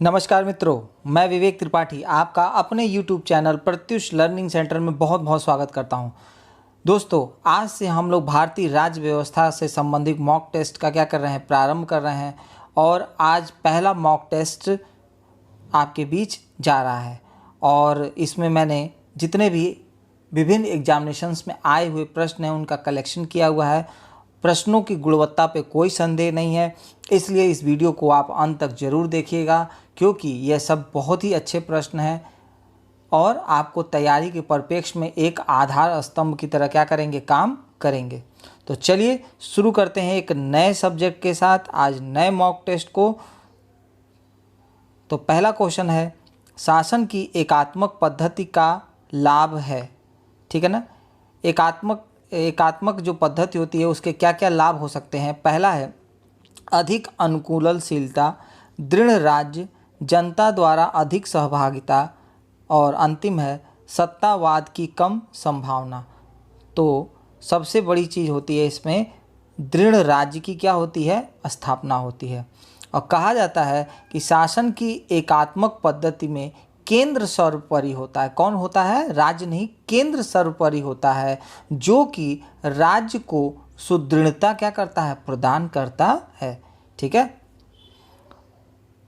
नमस्कार मित्रों, मैं विवेक त्रिपाठी आपका अपने YouTube channel Pratyush learning centre में बहुत बहुत स्वागत करता हूं। दोस्तों, आज से हम लोग भारतीय राज्य व्यवस्था से संबंधित मॉक टेस्ट का क्या कर रहे हैं, प्रारंभ कर रहे हैं। और आज पहला मॉक टेस्ट आपके बीच जा रहा है और इसमें मैंने जितने भी विभिन्न एग्जामिनेशंस में आए हुए प्रश्न हैं उनका कलेक्शन किया हुआ है। प्रश्नों की गुणवत्ता पे कोई संदेह नहीं है, इसलिए इस वीडियो को आप अंत तक ज़रूर देखिएगा क्योंकि यह सब बहुत ही अच्छे प्रश्न हैं और आपको तैयारी के परिप्रेक्ष्य में एक आधार स्तंभ की तरह क्या करेंगे, काम करेंगे। तो चलिए शुरू करते हैं एक नए सब्जेक्ट के साथ आज नए मॉक टेस्ट को। तो पहला क्वेश्चन है, शासन की एकात्मक पद्धति का लाभ है। ठीक है ना। एकात्मक जो पद्धति होती है उसके क्या क्या लाभ हो सकते हैं। पहला है अधिक अनुकूलनशीलता, दृढ़ राज्य, जनता द्वारा अधिक सहभागिता और अंतिम है सत्तावाद की कम संभावना। तो सबसे बड़ी चीज़ होती है इसमें दृढ़ राज्य की क्या होती है, स्थापना होती है। और कहा जाता है कि शासन की एकात्मक पद्धति में केंद्र सर्वोपरि होता है। कौन होता है? राज्य नहीं, केंद्र सर्वोपरि होता है, जो कि राज्य को सुदृढ़ता क्या करता है, प्रदान करता है। ठीक है।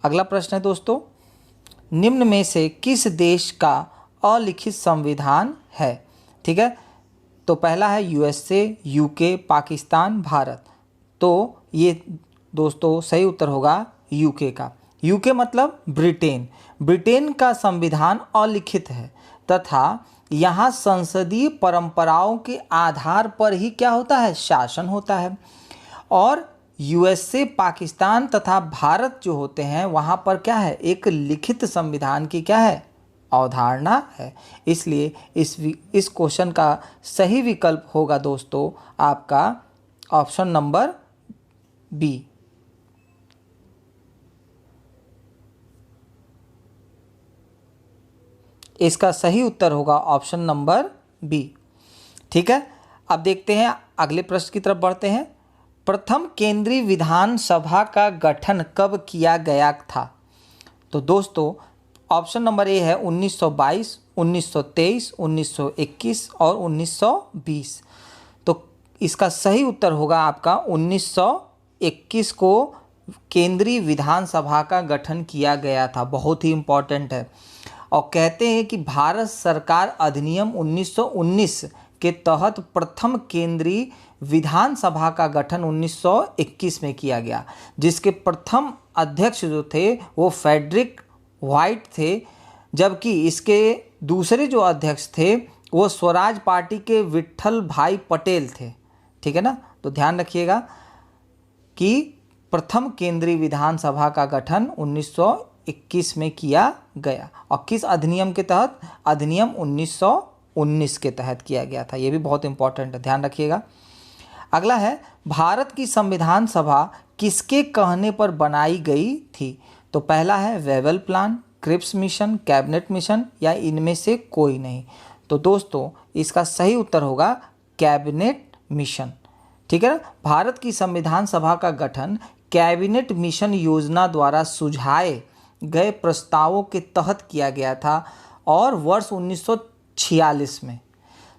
अगला प्रश्न है दोस्तों, निम्न में से किस देश का अलिखित संविधान है? ठीक है। तो पहला है यूएसए, यूके, पाकिस्तान, भारत। तो ये दोस्तों सही उत्तर होगा यूके का। यूके मतलब ब्रिटेन। ब्रिटेन का संविधान अलिखित है तथा यहाँ संसदीय परंपराओं के आधार पर ही क्या होता है, शासन होता है। और यूएसए, पाकिस्तान तथा भारत जो होते हैं वहाँ पर क्या है, एक लिखित संविधान की क्या है, अवधारणा है। इसलिए इस क्वेश्चन का सही विकल्प होगा दोस्तों आपका ऑप्शन नंबर बी। इसका सही उत्तर होगा ऑप्शन नंबर बी। ठीक है। अब देखते हैं अगले प्रश्न की तरफ बढ़ते हैं। प्रथम केंद्रीय विधानसभा का गठन कब किया गया था? तो दोस्तों ऑप्शन नंबर ए है 1922, 1923, 1921 और 1920। तो इसका सही उत्तर होगा आपका 1921 को केंद्रीय विधानसभा का गठन किया गया था। बहुत ही इम्पोर्टेंट है। और कहते हैं कि भारत सरकार अधिनियम 1919 के तहत प्रथम केंद्रीय विधानसभा का गठन 1921 में किया गया, जिसके प्रथम अध्यक्ष जो थे वो फ्रेडरिक व्हाइट थे, जबकि इसके दूसरे जो अध्यक्ष थे वो स्वराज पार्टी के विट्ठल भाई पटेल थे। ठीक है ना। तो ध्यान रखिएगा कि प्रथम केंद्रीय विधानसभा का गठन 1921 में किया गया और किस अधिनियम के तहत? अधिनियम 1919 के तहत किया गया था। ये भी बहुत इंपॉर्टेंट है, ध्यान रखिएगा। अगला है, भारत की संविधान सभा किसके कहने पर बनाई गई थी? तो पहला है Wavell plan, Cripps mission, cabinet mission या इनमें से कोई नहीं। तो दोस्तों इसका सही उत्तर होगा कैबिनेट मिशन। ठीक है ना। भारत की संविधान सभा का गठन कैबिनेट मिशन योजना द्वारा सुझाए गए प्रस्तावों के तहत किया गया था और वर्ष 1946 में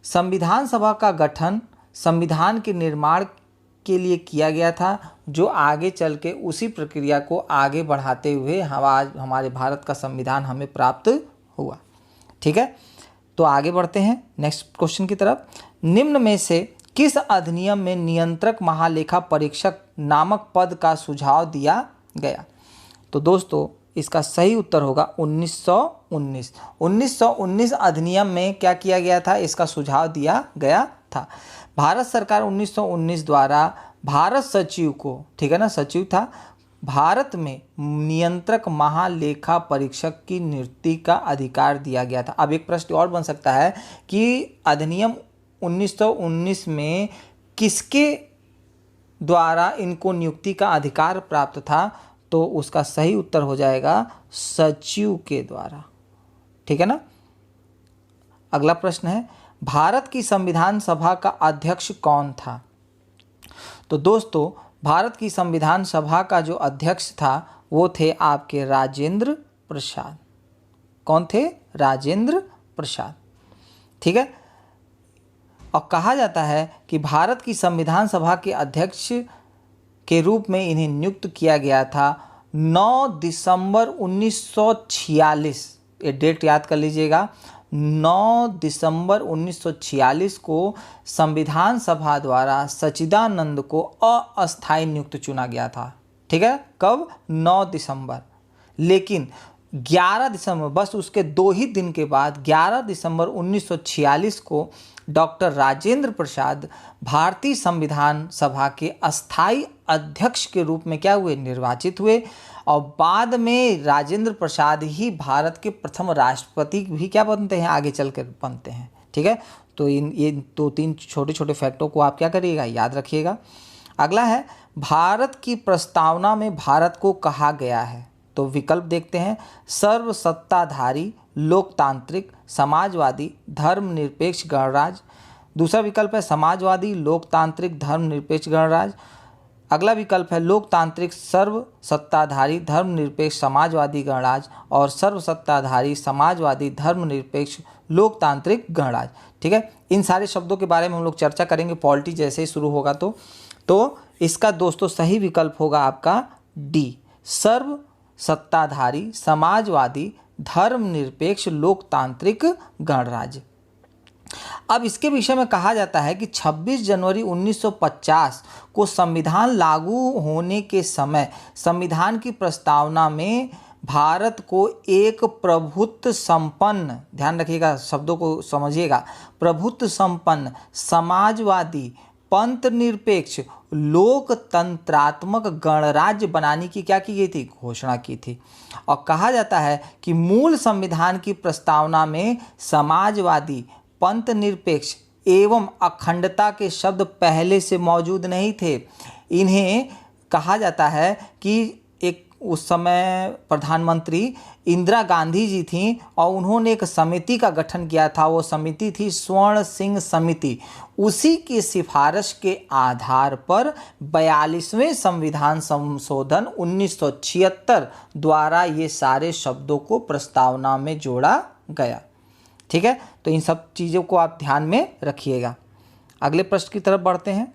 संविधान सभा का गठन संविधान के निर्माण के लिए किया गया था, जो आगे चल के उसी प्रक्रिया को आगे बढ़ाते हुए आज हमारे भारत का संविधान हमें प्राप्त हुआ। ठीक है। तो आगे बढ़ते हैं नेक्स्ट क्वेश्चन की तरफ। निम्न में से किस अधिनियम में नियंत्रक महालेखा परीक्षक नामक पद का सुझाव दिया गया? तो दोस्तों इसका सही उत्तर होगा 1919। 1919 अधिनियम में क्या किया गया था, इसका सुझाव दिया गया था। भारत सरकार 1919 द्वारा भारत सचिव को, ठीक है ना, सचिव था, भारत में नियंत्रक महालेखा परीक्षक की नियुक्ति का अधिकार दिया गया था। अब एक प्रश्न और बन सकता है कि अधिनियम 1919 में किसके द्वारा इनको नियुक्ति का अधिकार प्राप्त था? तो उसका सही उत्तर हो जाएगा सचिव के द्वारा। ठीक है ना। अगला प्रश्न है, भारत की संविधान सभा का अध्यक्ष कौन था? तो दोस्तों भारत की संविधान सभा का जो अध्यक्ष था वो थे आपके राजेंद्र प्रसाद। कौन थे? राजेंद्र प्रसाद। ठीक है। और कहा जाता है कि भारत की संविधान सभा के अध्यक्ष के रूप में इन्हें नियुक्त किया गया था 9 दिसंबर 1946। ये डेट याद कर लीजिएगा। 9 दिसंबर 1946 को संविधान सभा द्वारा सच्चिदानंद को अस्थायी नियुक्त चुना गया था। ठीक है। कब? 9 दिसंबर। लेकिन 11 दिसंबर, बस उसके 2 ही दिन के बाद 11 दिसंबर 1946 को डॉक्टर राजेंद्र प्रसाद भारतीय संविधान सभा के अस्थायी अध्यक्ष के रूप में क्या हुए? निर्वाचित हुए। और बाद में राजेंद्र प्रसाद ही भारत के प्रथम राष्ट्रपति भी क्या बनते हैं? आगे चल कर बनते हैं। ठीक है। तो ये 2-3 छोटे छोटे फैक्टों को आप क्या करिएगा? याद रखिएगा। अगला है, भारत की प्रस्तावना में भारत को कहा गया है। तो विकल्प देखते हैं। सर्वसत्ताधारी, लोकतांत्रिक, समाजवादी, धर्मनिरपेक्ष गणराज्य। दूसरा विकल्प है समाजवादी, लोकतांत्रिक, धर्मनिरपेक्ष गणराज्य। अगला विकल्प है लोकतांत्रिक, सर्वसत्ताधारी, धर्मनिरपेक्ष, समाजवादी गणराज्य। और सर्वसत्ताधारी, समाजवादी, धर्मनिरपेक्ष, लोकतांत्रिक गणराज्य। ठीक है। इन सारे शब्दों के बारे में हम लोग चर्चा करेंगे पॉलिटी जैसे ही शुरू होगा। तो इसका दोस्तों सही विकल्प होगा आपका डी, सर्वसत्ताधारी, समाजवादी, धर्मनिरपेक्ष, लोकतांत्रिक गणराज्य। अब इसके विषय में कहा जाता है कि 26 जनवरी 1950 को संविधान लागू होने के समय संविधान की प्रस्तावना में भारत को एक प्रभुत्व संपन्न, ध्यान रखिएगा शब्दों को समझिएगा, प्रभुत्व संपन्न, समाजवादी, पंथ निरपेक्ष, लोकतंत्रात्मक गणराज्य बनाने की क्या की गई थी? घोषणा की थी। और कहा जाता है कि मूल संविधान की प्रस्तावना में समाजवादी, पंथ निरपेक्ष एवं अखंडता के शब्द पहले से मौजूद नहीं थे। इन्हें कहा जाता है कि एक उस समय प्रधानमंत्री इंदिरा गांधी जी थीं और उन्होंने एक समिति का गठन किया था। वो समिति थी स्वर्ण सिंह समिति। उसी की सिफारिश के आधार पर 42वें संविधान संशोधन 1976 द्वारा ये सारे शब्दों को प्रस्तावना में जोड़ा गया। ठीक है। तो इन सब चीज़ों को आप ध्यान में रखिएगा। अगले प्रश्न की तरफ बढ़ते हैं।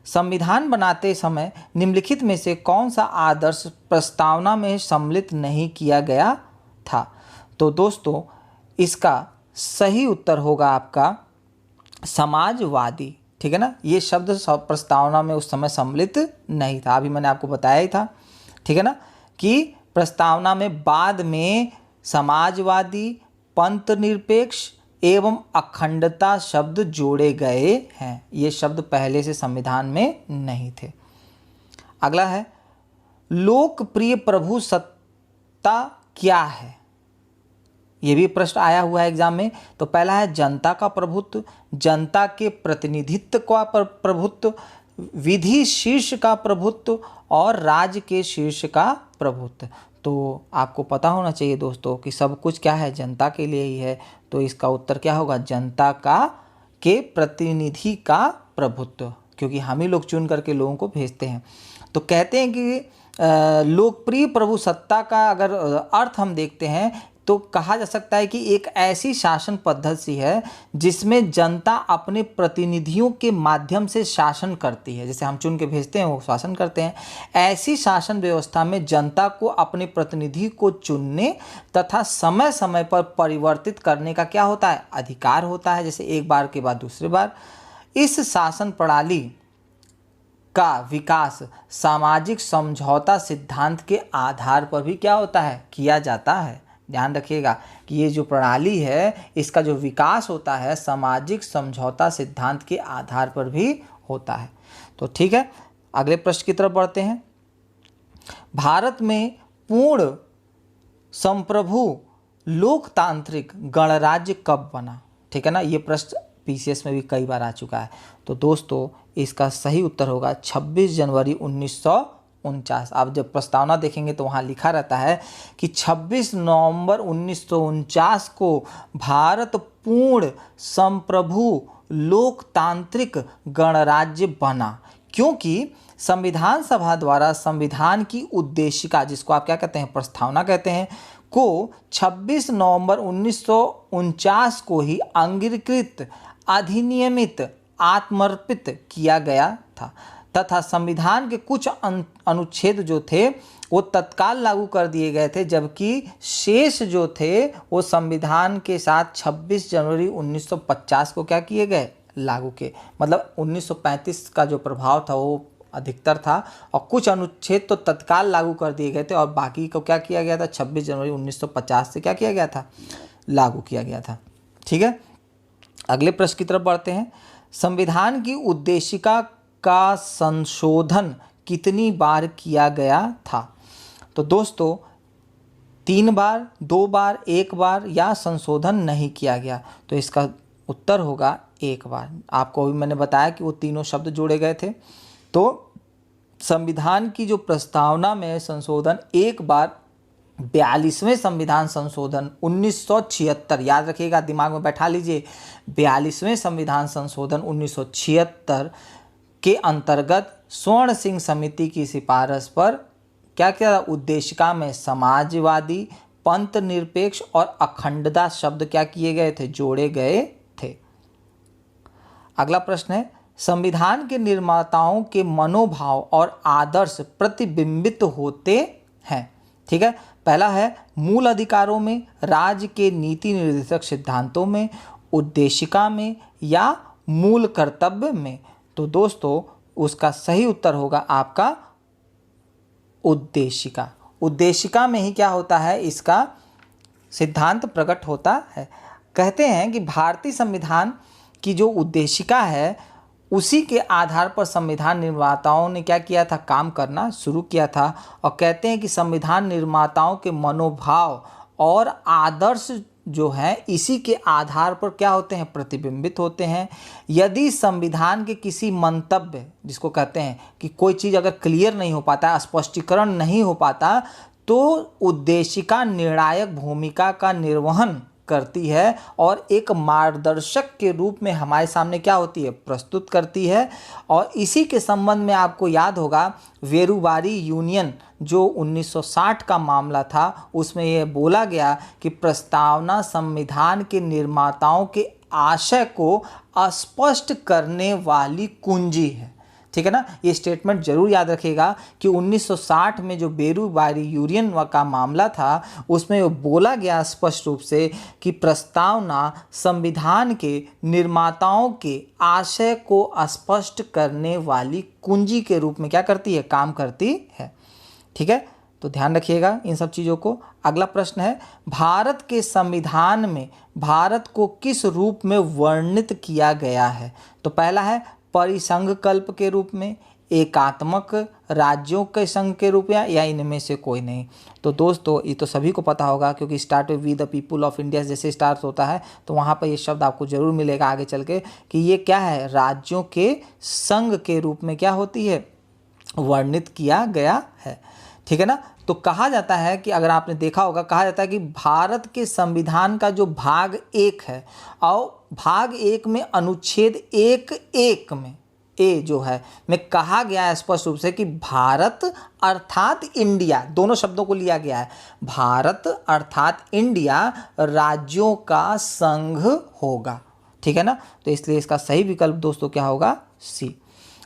संविधान बनाते समय निम्नलिखित में से कौन सा आदर्श प्रस्तावना में सम्मिलित नहीं किया गया था? तो दोस्तों इसका सही उत्तर होगा आपका समाजवादी। ठीक है ना। ये शब्द प्रस्तावना में उस समय सम्मिलित नहीं था। अभी मैंने आपको बताया ही था। ठीक है ना, कि प्रस्तावना में बाद में समाजवादी, पंथ निरपेक्ष एवं अखंडता शब्द जोड़े गए हैं। ये शब्द पहले से संविधान में नहीं थे। अगला है, लोकप्रिय प्रभु सत्ता क्या है? ये भी प्रश्न आया हुआ है एग्जाम में। तो पहला है जनता का प्रभुत्व, जनता के प्रतिनिधित्व का प्रभुत्व, विधि शीर्ष का प्रभुत्व और राज्य के शीर्ष का प्रभुत्व। तो आपको पता होना चाहिए दोस्तों कि सब कुछ क्या है? जनता के लिए ही है। तो इसका उत्तर क्या होगा? जनता का के प्रतिनिधि का प्रभुत्व, क्योंकि हम ही लोग चुन करके लोगों को भेजते हैं। तो कहते हैं कि लोकप्रिय प्रभु सत्ता का अगर अर्थ हम देखते हैं तो कहा जा सकता है कि एक ऐसी शासन पद्धति है जिसमें जनता अपने प्रतिनिधियों के माध्यम से शासन करती है। जैसे हम चुन के भेजते हैं, वो शासन करते हैं। ऐसी शासन व्यवस्था में जनता को अपने प्रतिनिधि को चुनने तथा समय समय पर परिवर्तित करने का क्या होता है? अधिकार होता है। जैसे एक बार के बाद दूसरी बार। इस शासन प्रणाली का विकास सामाजिक समझौता सिद्धांत के आधार पर भी क्या होता है? किया जाता है। ध्यान रखिएगा कि ये जो प्रणाली है इसका जो विकास होता है सामाजिक समझौता सिद्धांत के आधार पर भी होता है। तो ठीक है, अगले प्रश्न की तरफ बढ़ते हैं। भारत में पूर्ण संप्रभु लोकतांत्रिक गणराज्य कब बना? ठीक है ना, ये प्रश्न पीसीएस में भी कई बार आ चुका है। तो दोस्तों इसका सही उत्तर होगा 26 जनवरी 1949। आप जब प्रस्तावना देखेंगे तो वहाँ लिखा रहता है कि 26 नवंबर 1949 को भारत पूर्ण संप्रभु लोकतांत्रिक गणराज्य बना। क्योंकि संविधान सभा द्वारा संविधान की उद्देशिका, जिसको आप क्या कहते हैं, प्रस्तावना कहते हैं, को 26 नवंबर 1949 को ही अंगीकृत, अधिनियमित, आत्मर्पित किया गया था तथा संविधान के कुछ अनुच्छेद जो थे वो तत्काल लागू कर दिए गए थे, जबकि शेष जो थे वो संविधान के साथ 26 जनवरी 1950 को क्या किए गए, लागू किए। मतलब 1935 का जो प्रभाव था वो अधिकतर था और कुछ अनुच्छेद तो तत्काल लागू कर दिए गए थे और बाकी को क्या किया गया था, 26 जनवरी 1950 से क्या किया गया था, लागू किया गया था। ठीक है, अगले प्रश्न की तरफ बढ़ते हैं। संविधान की उद्देशिका का संशोधन कितनी बार किया गया था? तो दोस्तों 3 बार, 2 बार, 1 बार या संशोधन नहीं किया गया। तो इसका उत्तर होगा 1 बार। आपको अभी मैंने बताया कि वो तीनों शब्द जोड़े गए थे। तो संविधान की जो प्रस्तावना में संशोधन 1 बार 42वें संविधान संशोधन 1976, याद रखिएगा, दिमाग में बैठा लीजिए, 42वें संविधान संशोधन 1976 के अंतर्गत स्वर्ण सिंह समिति की सिफारिश पर क्या क्या उद्देशिका में समाजवादी, पंथ निरपेक्ष और अखंडता शब्द क्या किए गए थे, जोड़े गए थे। अगला प्रश्न है, संविधान के निर्माताओं के मनोभाव और आदर्श प्रतिबिंबित होते हैं। ठीक है, पहला है मूल अधिकारों में, राज्य के नीति निर्देशक सिद्धांतों में, उद्देशिका में या मूल कर्तव्य में। तो दोस्तों उसका सही उत्तर होगा आपका उद्देशिका। उद्देशिका में ही क्या होता है, इसका सिद्धांत प्रकट होता है। कहते हैं कि भारतीय संविधान की जो उद्देशिका है उसी के आधार पर संविधान निर्माताओं ने क्या किया था, काम करना शुरू किया था। और कहते हैं कि संविधान निर्माताओं के मनोभाव और आदर्श जो हैं इसी के आधार पर क्या होते हैं, प्रतिबिंबित होते हैं। यदि संविधान के किसी मंतव्य, जिसको कहते हैं कि कोई चीज़ अगर क्लियर नहीं हो पाता, स्पष्टीकरण नहीं हो पाता, तो उद्देशिका निर्णायक भूमिका का निर्वहन करती है और एक मार्गदर्शक के रूप में हमारे सामने क्या होती है, प्रस्तुत करती है। और इसी के संबंध में आपको याद होगा वेरुवारी यूनियन जो 1960 का मामला था, उसमें यह बोला गया कि प्रस्तावना संविधान के निर्माताओं के आशय को स्पष्ट करने वाली कुंजी है। ठीक है ना, ये स्टेटमेंट जरूर याद रखिएगा कि 1960 में जो वेरुवारी यूनियन का मामला था उसमें वो बोला गया स्पष्ट रूप से कि प्रस्तावना संविधान के निर्माताओं के आशय को स्पष्ट करने वाली कुंजी के रूप में क्या करती है, काम करती है। ठीक है, तो ध्यान रखिएगा इन सब चीज़ों को। अगला प्रश्न है, भारत के संविधान में भारत को किस रूप में वर्णित किया गया है? तो पहला है परिसंघ कल्प के रूप में, एकात्मक राज्यों के संघ के रूप में, या इनमें से कोई नहीं। तो दोस्तों ये तो सभी को पता होगा क्योंकि start with we the people of India जैसे स्टार्ट होता है तो वहाँ पर ये शब्द आपको जरूर मिलेगा आगे चल के कि ये क्या है, राज्यों के संघ के रूप में क्या होती है, वर्णित किया गया है। ठीक है ना, तो कहा जाता है कि अगर आपने देखा होगा, कहा जाता है कि भारत के संविधान का जो भाग 1 है और भाग 1 में अनुच्छेद 1(1) में ए जो है में कहा गया है स्पष्ट रूप से कि भारत अर्थात इंडिया, दोनों शब्दों को लिया गया है, भारत अर्थात इंडिया राज्यों का संघ होगा। ठीक है ना, तो इसलिए इसका सही विकल्प दोस्तों क्या होगा, सी।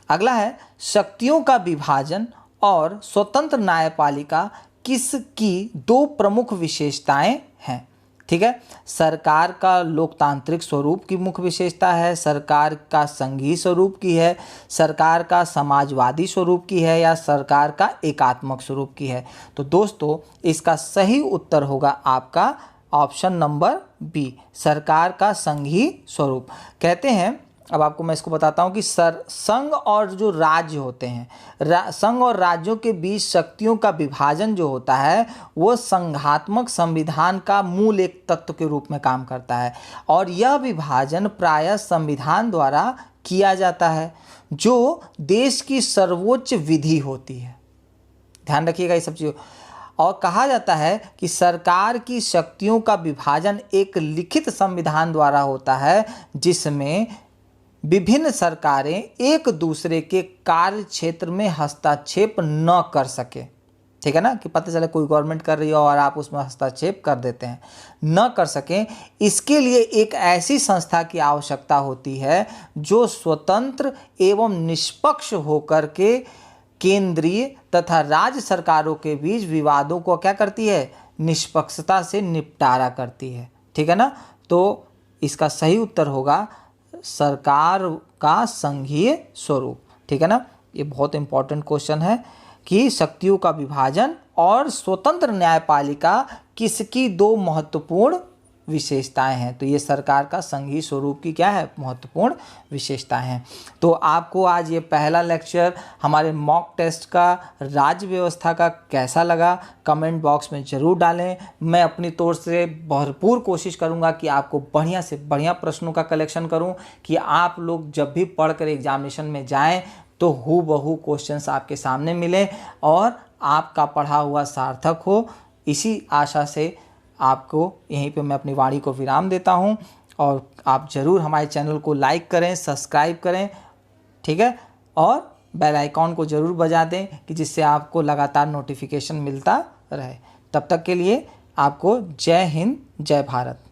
अगला है, शक्तियों का विभाजन और स्वतंत्र न्यायपालिका किसकी 2 प्रमुख विशेषताएं हैं? ठीक है, सरकार का लोकतांत्रिक स्वरूप की मुख्य विशेषता है, सरकार का संघीय स्वरूप की है, सरकार का समाजवादी स्वरूप की है, या सरकार का एकात्मक स्वरूप की है? तो दोस्तों इसका सही उत्तर होगा आपका ऑप्शन नंबर बी, सरकार का संघीय स्वरूप। कहते हैं, अब आपको मैं इसको बताता हूँ कि संघ और जो राज्य होते हैं, संघ और राज्यों के बीच शक्तियों का विभाजन जो होता है वो संघात्मक संविधान का मूल एक तत्व के रूप में काम करता है और यह विभाजन प्रायः संविधान द्वारा किया जाता है जो देश की सर्वोच्च विधि होती है। ध्यान रखिएगा ये सब चीज़ों। और कहा जाता है कि सरकार की शक्तियों का विभाजन एक लिखित संविधान द्वारा होता है जिसमें विभिन्न सरकारें एक दूसरे के कार्य क्षेत्र में हस्तक्षेप न कर सके। ठीक है ना, कि पता चले कोई गवर्नमेंट कर रही हो और आप उसमें हस्तक्षेप कर देते हैं, न कर सकें, इसके लिए एक ऐसी संस्था की आवश्यकता होती है जो स्वतंत्र एवं निष्पक्ष होकर के केंद्रीय तथा राज्य सरकारों के बीच विवादों को क्या करती है, निष्पक्षता से निपटारा करती है। ठीक है ना, तो इसका सही उत्तर होगा सरकार का संघीय स्वरूप। ठीक है ना, ये बहुत इंपॉर्टेंट क्वेश्चन है कि शक्तियों का विभाजन और स्वतंत्र न्यायपालिका किसकी दो महत्वपूर्ण विशेषताएं हैं। तो ये सरकार का संघीय स्वरूप की क्या है, महत्वपूर्ण विशेषताएं हैं। तो आपको आज ये पहला लेक्चर हमारे मॉक टेस्ट का राज्य व्यवस्था का कैसा लगा, कमेंट बॉक्स में ज़रूर डालें। मैं अपनी तौर से भरपूर कोशिश करूंगा कि आपको बढ़िया से बढ़िया प्रश्नों का कलेक्शन करूं, कि आप लोग जब भी पढ़कर एग्जामिनेशन में जाएं तो हूबहू क्वेश्चंस आपके सामने मिले और आपका पढ़ा हुआ सार्थक हो। इसी आशा से आपको यहीं पे मैं अपनी वाणी को विराम देता हूं, और आप ज़रूर हमारे चैनल को लाइक करें, सब्सक्राइब करें, ठीक है, और बेल आइकॉन को ज़रूर बजा दें कि जिससे आपको लगातार नोटिफिकेशन मिलता रहे। तब तक के लिए आपको जय हिंद, जय भारत।